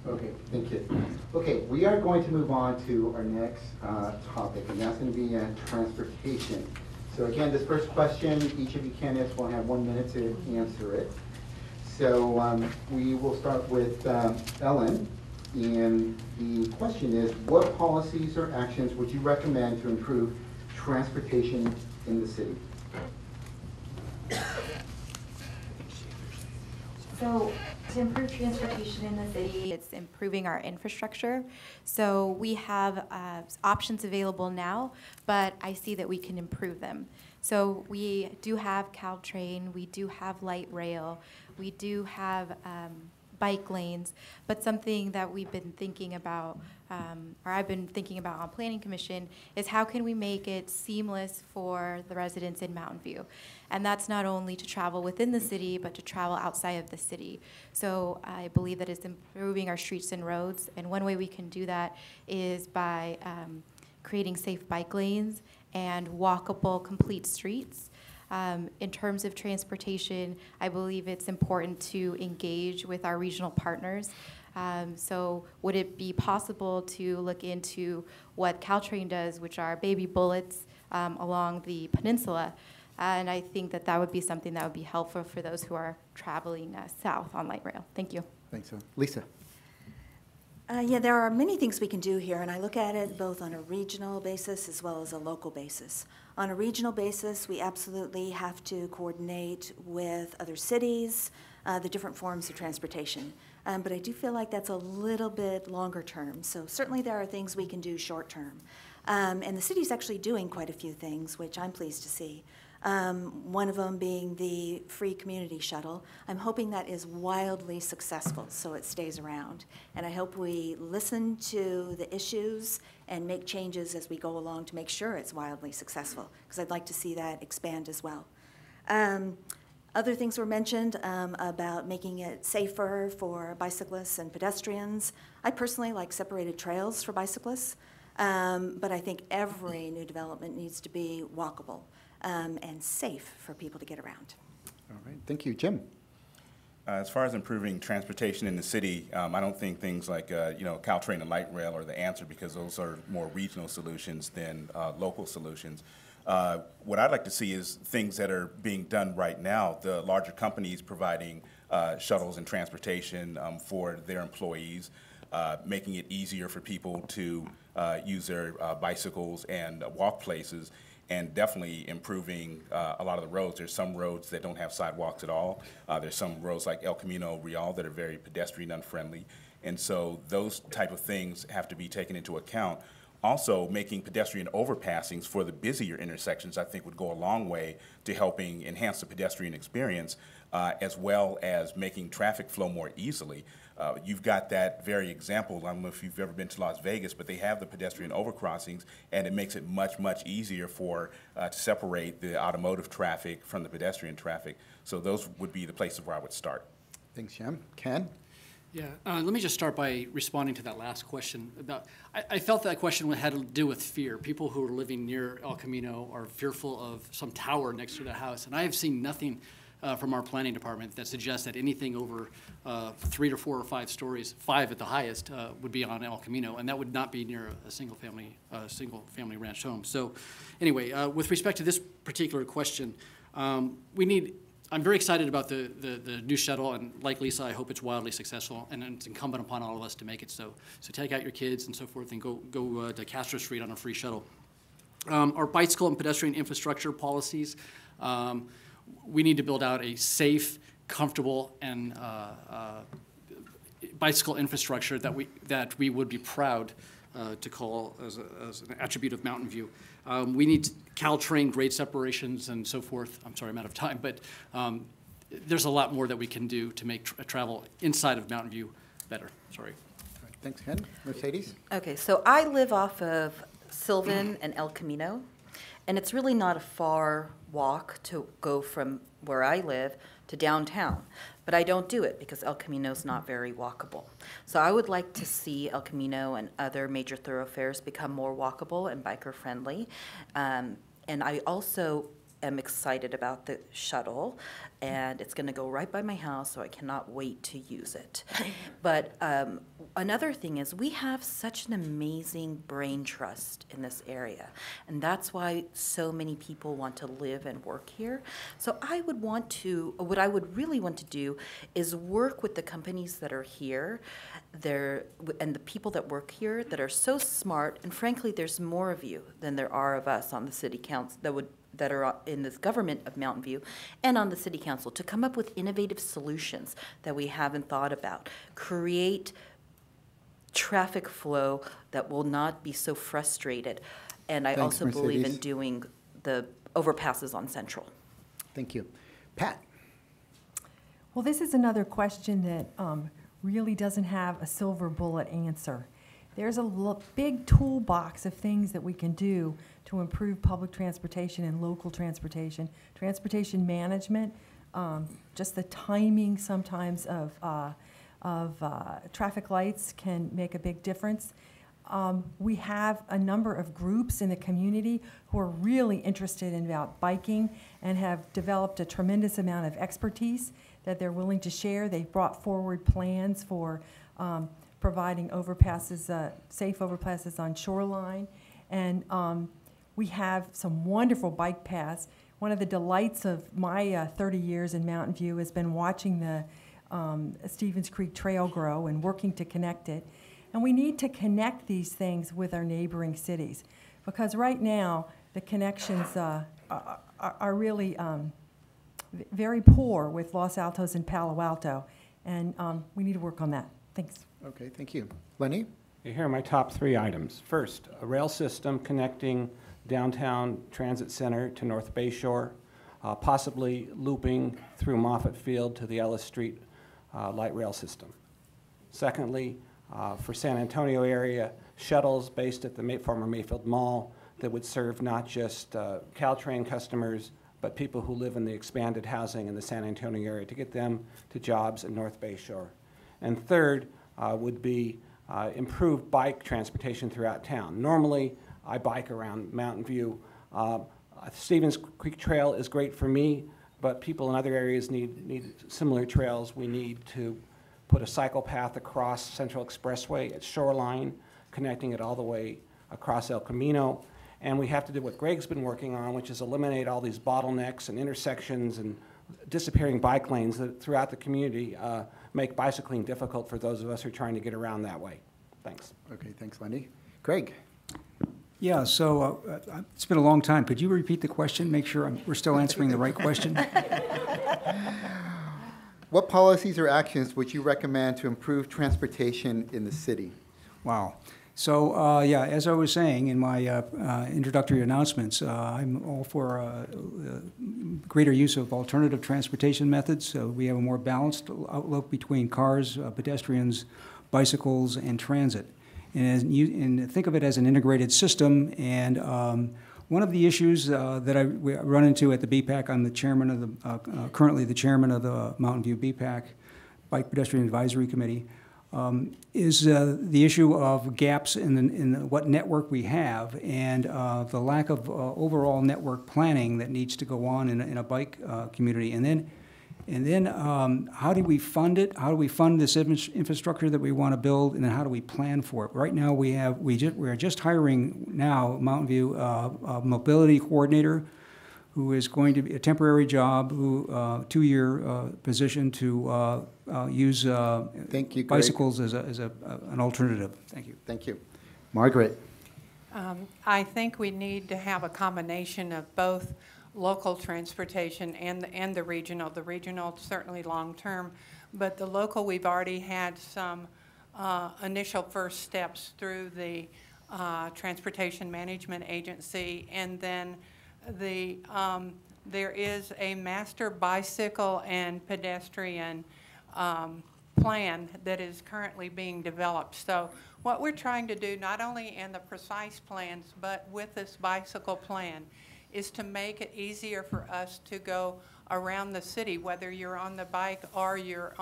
Okay, thank you. Okay, we are going to move on to our next topic, and that's going to be transportation. So again, this first question, each of you candidates will have 1 minute to answer it. So we will start with Ellen, and the question is, what policies or actions would you recommend to improve transportation in the city? So to improve transportation in the city, it's improving our infrastructure. So we have options available now, but I see that we can improve them. So we do have Caltrain, we do have light rail, we do have bike lanes, but something that we've been thinking about, or I've been thinking about on Planning Commission, is how can we make it seamless for the residents in Mountain View? And that's not only to travel within the city, but to travel outside of the city. So I believe that it's improving our streets and roads, and one way we can do that is by creating safe bike lanes and walkable, complete streets. In terms of transportation, I believe it's important to engage with our regional partners. So would it be possible to look into what Caltrain does, which are baby bullets along the peninsula? And I think that that would be something that would be helpful for those who are traveling south on light rail. Thank you. Thanks, Lisa. Yeah, there are many things we can do here, and I look at it both on a regional basis as well as a local basis. On a regional basis, we absolutely have to coordinate with other cities, the different forms of transportation. But I do feel like that's a little bit longer term. So certainly there are things we can do short term. And the city's actually doing quite a few things, which I'm pleased to see. One of them being the free community shuttle. I'm hoping that is wildly successful so it stays around. And I hope we listen to the issues and make changes as we go along to make sure it's wildly successful, because I'd like to see that expand as well. Other things were mentioned about making it safer for bicyclists and pedestrians. I personally like separated trails for bicyclists, but I think every new development needs to be walkable and safe for people to get around. All right, thank you. Jim? As far as improving transportation in the city, I don't think things like Caltrain and light rail are the answer, because those are more regional solutions than local solutions. What I'd like to see is things that are being done right now, the larger companies providing shuttles and transportation for their employees, making it easier for people to use their bicycles and walk places, and definitely improving a lot of the roads. There's some roads that don't have sidewalks at all. There's some roads like El Camino Real that are very pedestrian unfriendly. And so those type of things have to be taken into account. Also, making pedestrian overpassings for the busier intersections, I think, would go a long way to helping enhance the pedestrian experience, as well as making traffic flow more easily. You've got that very example. I don't know if you've ever been to Las Vegas, but they have the pedestrian overcrossings, and it makes it much, much easier to separate the automotive traffic from the pedestrian traffic. So those would be the places where I would start. Thanks, Jim. Ken? Yeah, let me just start by responding to that last question. I felt that question had to do with fear. People who are living near El Camino are fearful of some tower next to their house, and I have seen nothing from our planning department that suggests that anything over 3 to 4 or 5 stories, 5 at the highest, would be on El Camino, and that would not be near a single family ranch home. So anyway, with respect to this particular question, I'm very excited about the new shuttle, and like Lisa, I hope it's wildly successful, and it's incumbent upon all of us to make it so. So take out your kids and so forth and go to Castro Street on a free shuttle. Our bicycle and pedestrian infrastructure policies, we need to build out a safe, comfortable, and bicycle infrastructure that we would be proud to call as an attribute of Mountain View. We need Caltrain grade separations and so forth. I'm sorry, I'm out of time, but there's a lot more that we can do to make travel inside of Mountain View better. Sorry. All right, thanks, Ken. Mercedes? Okay, so I live off of Sylvan and El Camino, and it's really not a far walk to go from where I live to downtown. But I don't do it because El Camino is not very walkable. So I would like to see El Camino and other major thoroughfares become more walkable and biker friendly. And I also am excited about the shuttle, and it's going to go right by my house, so I cannot wait to use it. But another thing is we have such an amazing brain trust in this area, and that's why so many people want to live and work here. So what I would really want to do is work with the companies that are here and the people that work here that are so smart, and frankly, there's more of you than there are of us on the city council that are in this government of Mountain View and on the city council to come up with innovative solutions that we haven't thought about, create traffic flow that will not be so frustrated. And I Thanks, also believe in Mercedes. doing the overpasses on Central. Thank you. Pat? Well, this is another question that really doesn't have a silver bullet answer. There's a big toolbox of things that we can do to improve public transportation and local transportation. Transportation management, just the timing sometimes of traffic lights can make a big difference. We have a number of groups in the community who are really interested in about biking and have developed a tremendous amount of expertise that they're willing to share. They've brought forward plans for providing overpasses, safe overpasses on Shoreline. And we have some wonderful bike paths. One of the delights of my 30 years in Mountain View has been watching the Stevens Creek Trail grow and working to connect it. And we need to connect these things with our neighboring cities, because right now the connections are really very poor with Los Altos and Palo Alto, and we need to work on that. Thanks. Okay, thank you. Lenny? Here are my top 3 items. First, a rail system connecting downtown Transit Center to North Bay Shore, possibly looping through Moffett Field to the Ellis Street light rail system. Secondly, for San Antonio area, shuttles based at the former Mayfield Mall that would serve not just Caltrain customers, but people who live in the expanded housing in the San Antonio area to get them to jobs in North Bay Shore. And third would be improved bike transportation throughout town. Normally, I bike around Mountain View. Stevens Creek Trail is great for me, but people in other areas need similar trails. We need to put a cycle path across Central Expressway at Shoreline, connecting it all the way across El Camino. And we have to do what Greg's been working on, which is eliminate all these bottlenecks and intersections and disappearing bike lanes that throughout the community make bicycling difficult for those of us who are trying to get around that way. Thanks. Okay, thanks, Lenny. Greg? Yeah, so it's been a long time. Could you repeat the question? Make sure we're still answering the right question. What policies or actions would you recommend to improve transportation in the city? Wow. So, yeah, as I was saying in my introductory announcements, I'm all for greater use of alternative transportation methods so we have a more balanced outlook between cars, pedestrians, bicycles, and transit. And think of it as an integrated system. And one of the issues that we run into at the BPAC, I'm the chairman of the, currently the chairman of the Mountain View BPAC, Bike Pedestrian Advisory Committee, is the issue of gaps in what network we have and the lack of overall network planning that needs to go on in a bike community. And then how do we fund it? How do we fund this infrastructure that we want to build, and then how do we plan for it? Right now we're just hiring now Mountain View a mobility coordinator who is going to be a temporary job, who 2-year position to use Thank you, Greg. bicycles as an alternative. Thank you. Thank you. Margaret? I think we need to have a combination of both local transportation and the regional. The regional certainly long-term, but the local, we've already had some initial first steps through the Transportation Management Agency, and then there is a master bicycle and pedestrian plan that is currently being developed. So what we're trying to do, not only in the precise plans, but with this bicycle plan, is to make it easier for us to go around the city, whether you're on the bike or you're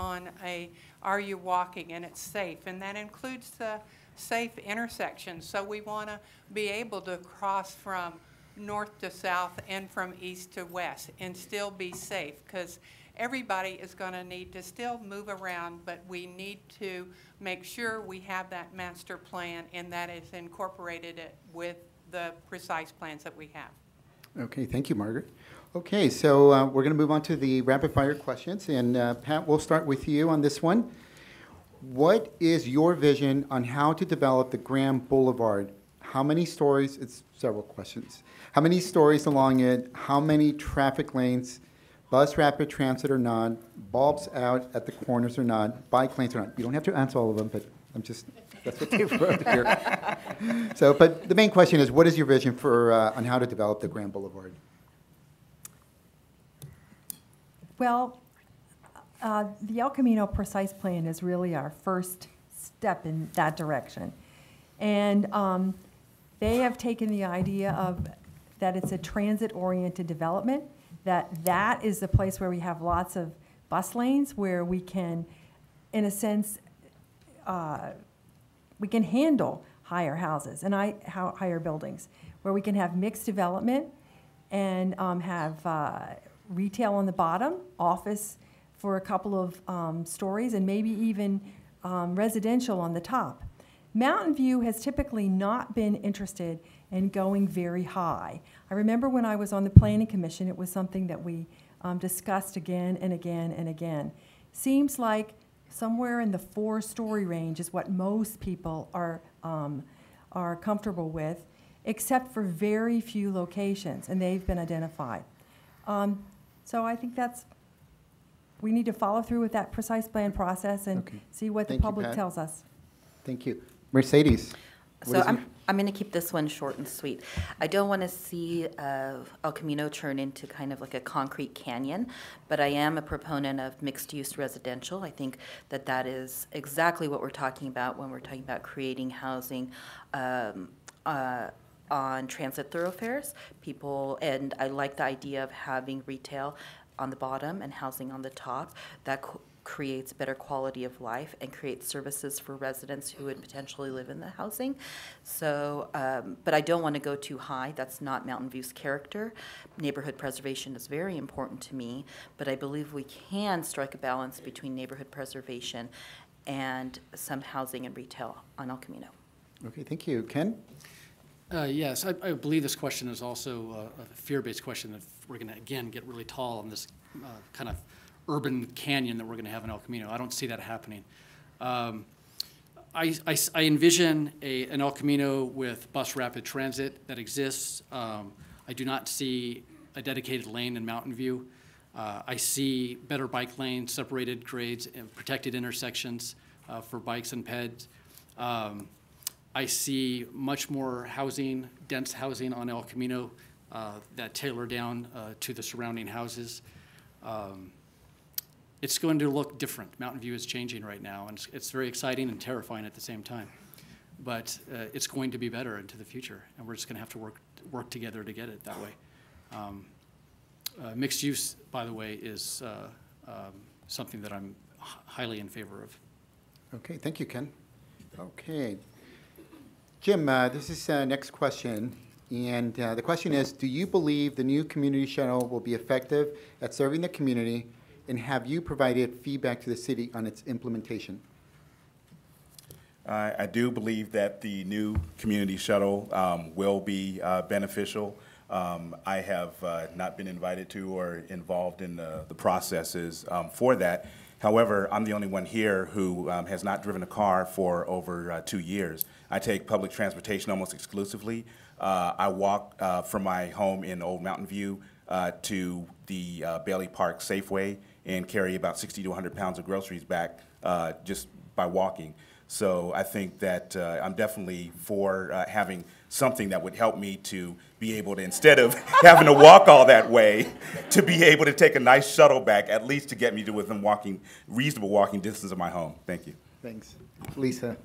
walking, and it's safe. And that includes the safe intersections. So we want to be able to cross from north to south and from east to west and still be safe, because everybody is going to need to still move around, but we need to make sure we have that master plan and that it's incorporated with the precise plans that we have. Okay, thank you, Margaret. Okay, so we're going to move on to the rapid fire questions, and Pat, we'll start with you on this one. What is your vision on how to develop the Graham Boulevard? How many stories? It's several questions. How many stories along it? How many traffic lanes? Bus rapid transit or not? Bulbs out at the corners or not? Bike lanes or not? You don't have to answer all of them, but I'm just, that's what they wrote here. So, but the main question is, what is your vision for on how to develop the Graham Boulevard? Well, the El Camino Precise Plan is really our first step in that direction. And they have taken the idea of that it's a transit-oriented development, that is the place where we have lots of bus lanes, where we can, in a sense, we can handle higher houses and higher buildings, where we can have mixed development and have retail on the bottom, office for a couple of stories, and maybe even residential on the top. Mountain View has typically not been interested in going very high. I remember when I was on the Planning Commission, it was something that we discussed again and again and again. Seems like somewhere in the 4-story range is what most people are comfortable with, except for very few locations, and they've been identified. So I think we need to follow through with that precise plan process and see what the public tells us. Thank you. Mercedes. So I'm going to keep this one short and sweet. I don't want to see El Camino turn into kind of like a concrete canyon, but I am a proponent of mixed-use residential. I think that is exactly what we're talking about when we're talking about creating housing on transit thoroughfares. And I like the idea of having retail on the bottom and housing on the top. That creates better quality of life and creates services for residents who would potentially live in the housing. So, but I don't want to go too high. That's not Mountain View's character. Neighborhood preservation is very important to me, but I believe we can strike a balance between neighborhood preservation and some housing and retail on El Camino. Okay, thank you. Ken? Yes, I believe this question is also a fear-based question. If we're going to, again, get really tall on this kind of urban canyon that we're going to have in El Camino. I don't see that happening. I envision an El Camino with bus rapid transit that exists. I do not see a dedicated lane in Mountain View. I see better bike lanes, separated grades, and protected intersections for bikes and peds. I see much more housing, dense housing on El Camino that tailor down to the surrounding houses. It's going to look different. Mountain View is changing right now, and it's very exciting and terrifying at the same time. But it's going to be better into the future, and we're just going to have to work together to get it that way. Mixed use, by the way, is something that I'm highly in favor of. Okay, thank you, Ken. Okay. Jim, this is next question. And the question is, do you believe the new community shuttle will be effective at serving the community? And have you provided feedback to the city on its implementation? I do believe that the new community shuttle will be beneficial. I have not been invited to or involved in the processes for that. However, I'm the only one here who has not driven a car for over 2 years. I take public transportation almost exclusively. I walk from my home in Old Mountain View to the Bailey Park Safeway and carry about 60 to 100 pounds of groceries back just by walking. So I think that I'm definitely for having something that would help me to be able to, instead of having to walk all that way, to be able to take a nice shuttle back, at least to get me to within reasonable walking distance of my home. Thank you. Thanks. Lisa?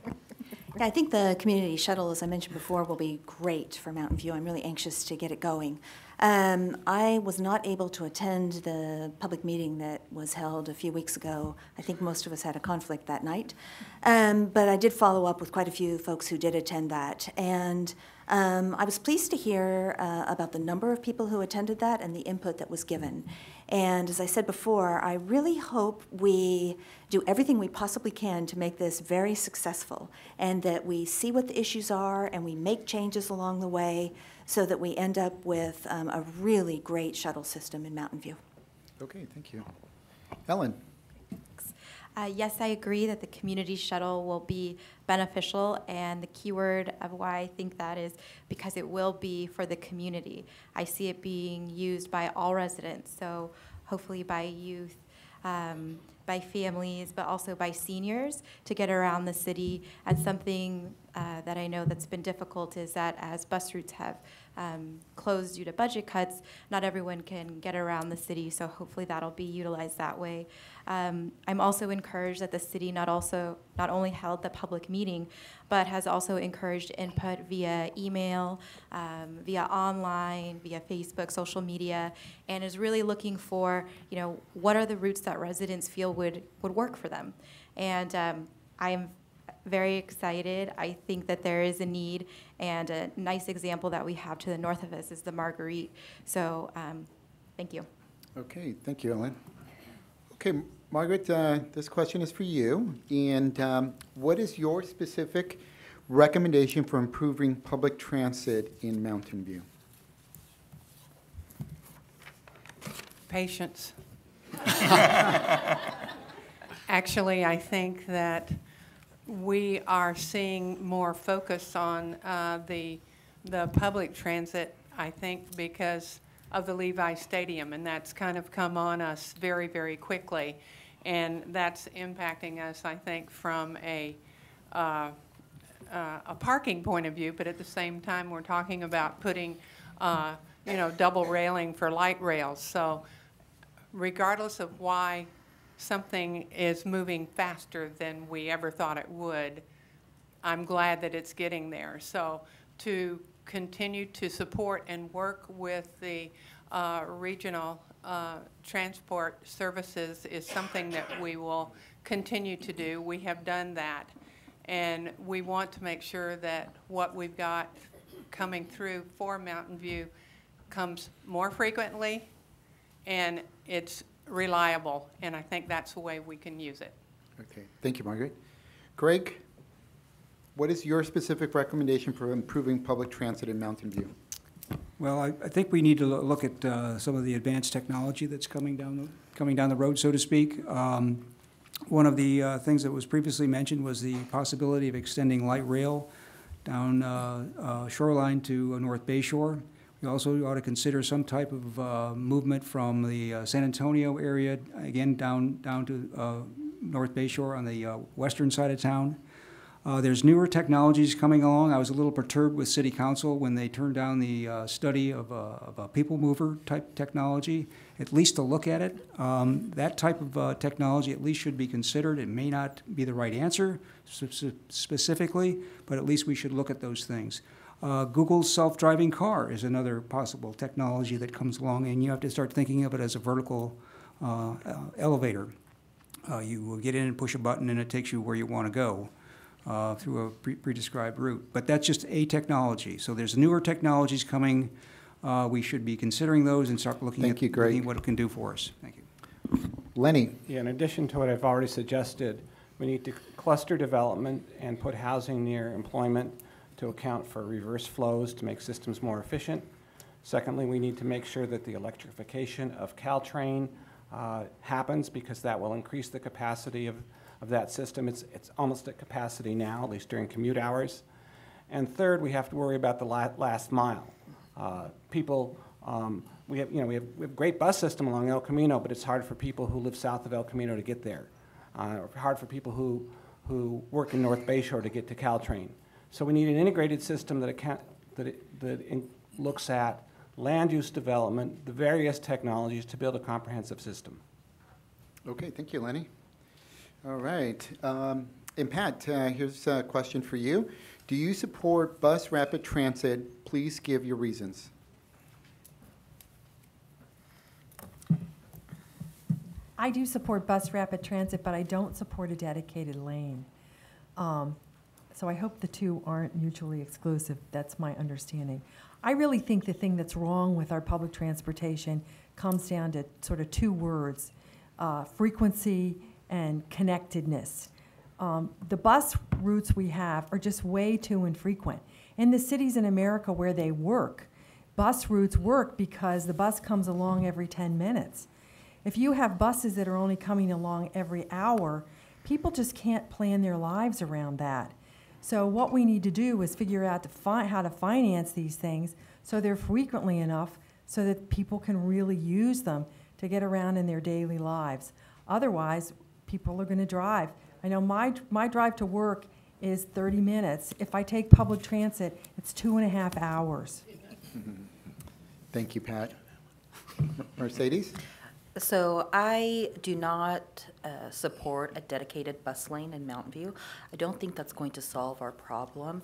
Yeah, I think the community shuttle, as I mentioned before, will be great for Mountain View. I'm really anxious to get it going. I was not able to attend the public meeting that was held a few weeks ago. I think most of us had a conflict that night. But I did follow up with quite a few folks who did attend that. And I was pleased to hear about the number of people who attended that and the input that was given. And as I said before, I really hope we do everything we possibly can to make this very successful, and that we see what the issues are and we make changes along the way so that we end up with a really great shuttle system in Mountain View. Okay, thank you. Ellen? Yes, I agree that the community shuttle will be beneficial, and the keyword of why I think that is because it will be for the community. I see it being used by all residents, so hopefully by youth, by families, but also by seniors to get around the city. And something that I know that's been difficult is that as bus routes have closed due to budget cuts, not everyone can get around the city, so hopefully that'll be utilized that way. I'm also encouraged that the city not only held the public meeting, but has also encouraged input via email, via online, via Facebook, social media, and is really looking for, what are the routes that residents feel would work for them. And I am very excited. I think that there is a need, and a nice example that we have to the north of us is the Marguerite. So thank you. Okay, thank you, Ellen. Okay, Margaret, this question is for you. And what is your specific recommendation for improving public transit in Mountain View? Patience. Actually, I think that we are seeing more focus on the public transit, I think, because of the Levi Stadium, and that's kind of come on us very, very quickly. And that's impacting us, I think, from a parking point of view, but at the same time, we're talking about putting, double railing for light rails. So regardless of why something is moving faster than we ever thought it would, I'm glad that it's getting there. So to continue to support and work with the regional transport services is something that we will continue to do. We have done that, and we want to make sure that what we've got coming through for Mountain View comes more frequently and it's reliable, and I think that's the way we can use it. Okay, thank you, Margaret. Greg, what is your specific recommendation for improving public transit in Mountain View? Well, I think we need to look at some of the advanced technology that's coming down the road, so to speak. One of the things that was previously mentioned was the possibility of extending light rail down Shoreline to North Bayshore. We also ought to consider some type of movement from the San Antonio area, again, down to North Bayshore on the western side of town. There's newer technologies coming along. I was a little perturbed with City Council when they turned down the study of a people mover type technology, at least to look at it. That type of technology at least should be considered. It may not be the right answer specifically, but at least we should look at those things. Google's self-driving car is another possible technology that comes along, and you have to start thinking of it as a vertical elevator. You will get in and push a button, and it takes you where you want to go. Through a pre-described route. But that's just a technology. So there's newer technologies coming. We should be considering those and start looking at what it can do for us. Thank you. Lenny. Yeah, in addition to what I've already suggested, we need to cluster development and put housing near employment to account for reverse flows to make systems more efficient. Secondly, we need to make sure that the electrification of Caltrain happens, because that will increase the capacity of that system. It's almost at capacity now, at least during commute hours. And third, we have to worry about the last mile. We have great bus system along El Camino, but it's hard for people who live south of El Camino to get there. Hard for people who work in North Bayshore to get to Caltrain. So we need an integrated system that looks at land use development, the various technologies to build a comprehensive system. Okay, thank you, Lenny. All right. And Pat, here's a question for you. Do you support bus rapid transit? Please give your reasons. I do support bus rapid transit, but I don't support a dedicated lane. So I hope the two aren't mutually exclusive. That's my understanding. I really think the thing that's wrong with our public transportation comes down to sort of two words, frequency and connectedness. The bus routes we have are just way too infrequent. In the cities in America where they work, bus routes work because the bus comes along every 10 minutes. If you have buses that are only coming along every hour, people just can't plan their lives around that. So what we need to do is figure out how to finance these things so they're frequently enough so that people can really use them to get around in their daily lives. Otherwise, people are going to drive. I know my drive to work is 30 minutes. If I take public transit, it's 2.5 hours. Thank you, Pat. Mercedes? So I do not support a dedicated bus lane in Mountain View. I don't think that's going to solve our problem.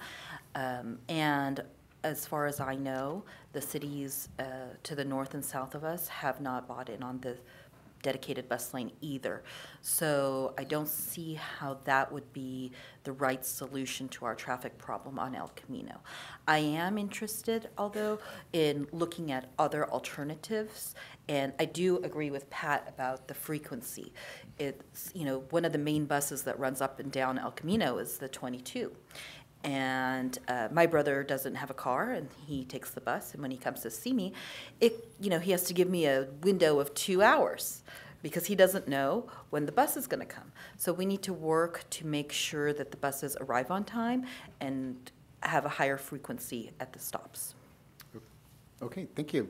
And as far as I know, the cities to the north and south of us have not bought in on the dedicated bus lane either. So I don't see how that would be the right solution to our traffic problem on El Camino. I am interested, although, in looking at other alternatives, and I do agree with Pat about the frequency. It's, you know, one of the main buses that runs up and down El Camino is the 22. And my brother doesn't have a car, and he takes the bus. And when he comes to see me, he has to give me a window of 2 hours because he doesn't know when the bus is going to come. So we need to work to make sure that the buses arrive on time and have a higher frequency at the stops. Okay, thank you.